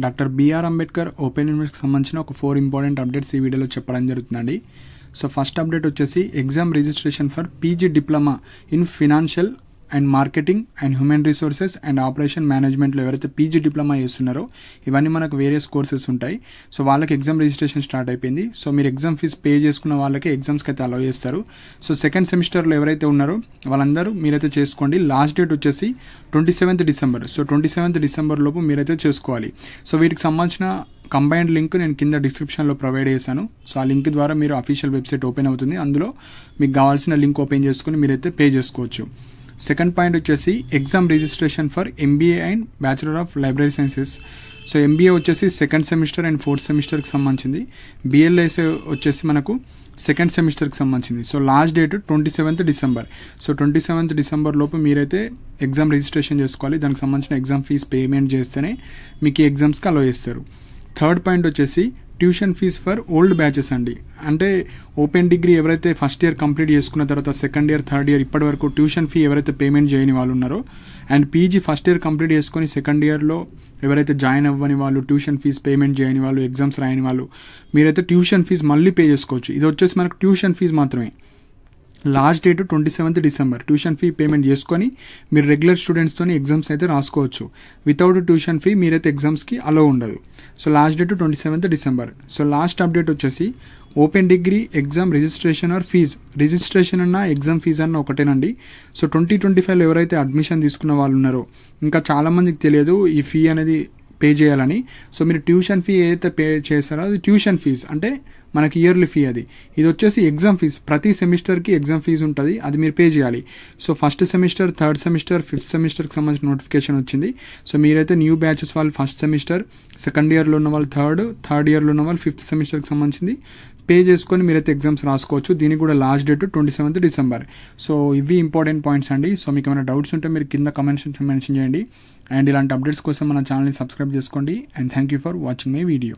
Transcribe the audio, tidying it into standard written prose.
Doctor BR Ambedkar open యూనివర్సిటీకి సంబంధించిన ఒక 4 ఇంపార్టెంట్ అప్డేట్స్ ఈ వీడియోలో చెప్పడం జరుగుతుందండి. సో ఫస్ట్ అప్డేట్ వచ్చేసి exam registration for PG diploma in financial and marketing and human resources and operation మేనేజ్మెంట్లో ఎవరైతే పీజీ డిప్లొమా చేస్తున్నారో ఇవన్నీ మనకు వేరియస్ కోర్సెస్ ఉంటాయి. సో వాళ్ళకి ఎగ్జామ్ రిజిస్ట్రేషన్ స్టార్ట్ అయిపోయింది. సో మీరు ఎగ్జామ్ ఫీజు పే చేసుకున్న వాళ్ళకి ఎగ్జామ్స్కి అయితే అలౌ చేస్తారు. సో సెకండ్ సెమిస్టర్లో ఎవరైతే ఉన్నారో వాళ్ళందరూ మీరైతే చేసుకోండి. లాస్ట్ డేట్ వచ్చేసి 27th December. So 27th December లోపు మీరైతే చేసుకోవాలి. సో వీటికి సంబంధించిన కంబైన్డ్ లింక్ నేను కింద డిస్క్రిప్షన్లో ప్రొవైడ్ చేశాను. సో ఆ లింక్ ద్వారా మీరు అఫీషియల్ వెబ్సైట్ ఓపెన్ అవుతుంది. అందులో మీకు కావాల్సిన లింక్ ఓపెన్ చేసుకుని మీరైతే పే చేసుకోవచ్చు. సెకండ్ పాయింట్ వచ్చేసి exam registration for MBA and bachelor of library sciences. So MBA వచ్చేసి సెకండ్ సెమిస్టర్ అండ్ ఫోర్త్ సెమిస్టర్కి సంబంధించింది. బిఎల్ఎస్ వచ్చేసి మనకు సెకండ్ సెమిస్టర్కి సంబంధించింది. So last date 27th December. So 27th December లోపు మీరైతే ఎగ్జామ్ రిజిస్ట్రేషన్ చేసుకోవాలి. దానికి సంబంధించిన ఎగ్జామ్ ఫీజ్ పేమెంట్ చేస్తేనే మీకు ఈ ఎగ్జామ్స్కి అలో చేస్తారు. థర్డ్ పాయింట్ వచ్చేసి tuition fee for old batches అండి. అంటే ఓపెన్ డిగ్రీ ఎవరైతే ఫస్ట్ ఇయర్ కంప్లీట్ చేసుకున్న తర్వాత సెకండ్ ఇయర్ థర్డ్ ఇయర్ ఇప్పటి వరకు ట్యూషన్ ఫీ ఎవరైతే పేమెంట్ చేయని వాళ్ళు ఉన్నారో and PG first year complete చేసుకొని సెకండ్ ఇయర్లో ఎవరైతే జాయిన్ అవ్వని వాళ్ళు ట్యూషన్ ఫీజ్ పేమెంట్ చేయని వాళ్ళు ఎగ్జామ్స్ రాయని వాళ్ళు మీరైతే ట్యూషన్ ఫీజ్ మళ్ళీ పే చేసుకోవచ్చు. ఇది వచ్చేసి మనకు ట్యూషన్ ఫీజ్ మాత్రమే. Last date 27th December. Tuition fee payment చేసుకొని మీరు రెగ్యులర్ స్టూడెంట్స్తో ఎగ్జామ్స్ అయితే రాసుకోవచ్చు. వితౌట్ ట్యూషన్ ఫీ మీరైతే ఎగ్జామ్స్కి అలో ఉండదు. So last date 27th December. So last update వచ్చేసి open degree exam registration or fee. Registration అన్న ఎగ్జామ్ ఫీజ్ అన్న ఒకటేనండి. సో 2025లో ఎవరైతే అడ్మిషన్ తీసుకున్న వాళ్ళు ఉన్నారో ఇంకా చాలామందికి తెలియదు ఈ ఫీ అనేది పే చేయాలని. సో మీరు ట్యూషన్ ఫీ ఏదైతే పే చేశారో అది ట్యూషన్ ఫీజ్ అంటే మనకి ఇయర్లీ ఫీ అది. ఇది వచ్చేసి ఎగ్జామ్ ఫీజ్. ప్రతి సెమిస్టర్కి ఎగ్జామ్ ఫీజు ఉంటుంది, అది మీరు పే చేయాలి. So first semester, third semester, fifth సెమిస్టర్కి సంబంధించిన నోటిఫికేషన్ వచ్చింది. సో మీరైతే న్యూ బ్యాచెస్ వాళ్ళు ఫస్ట్ సెమిస్టర్, సెకండ్ ఇయర్లో ఉన్న వాళ్ళు థర్డ్ ఇయర్లో ఉన్న వాళ్ళు ఫిఫ్త్ సెమిస్టర్కి సంబంధించింది పే చేసుకొని మీరైతే ఎగ్జామ్స్ రాసుకోవచ్చు. దీనికి కూడా last date 27th December. So ఇవి ఇంపార్టెంట్ పాయింట్స్ అండి. సో మీకు ఏమైనా డౌట్స్ ఉంటే మీరు కింద కమెంట్స్ మెన్షన్ చేయండి. అండ్ ఇలాంటి అప్డేట్స్ కోసం మన ఛానల్ని సబ్స్క్రైబ్ చేసుకోండి. And thank you for watching my video.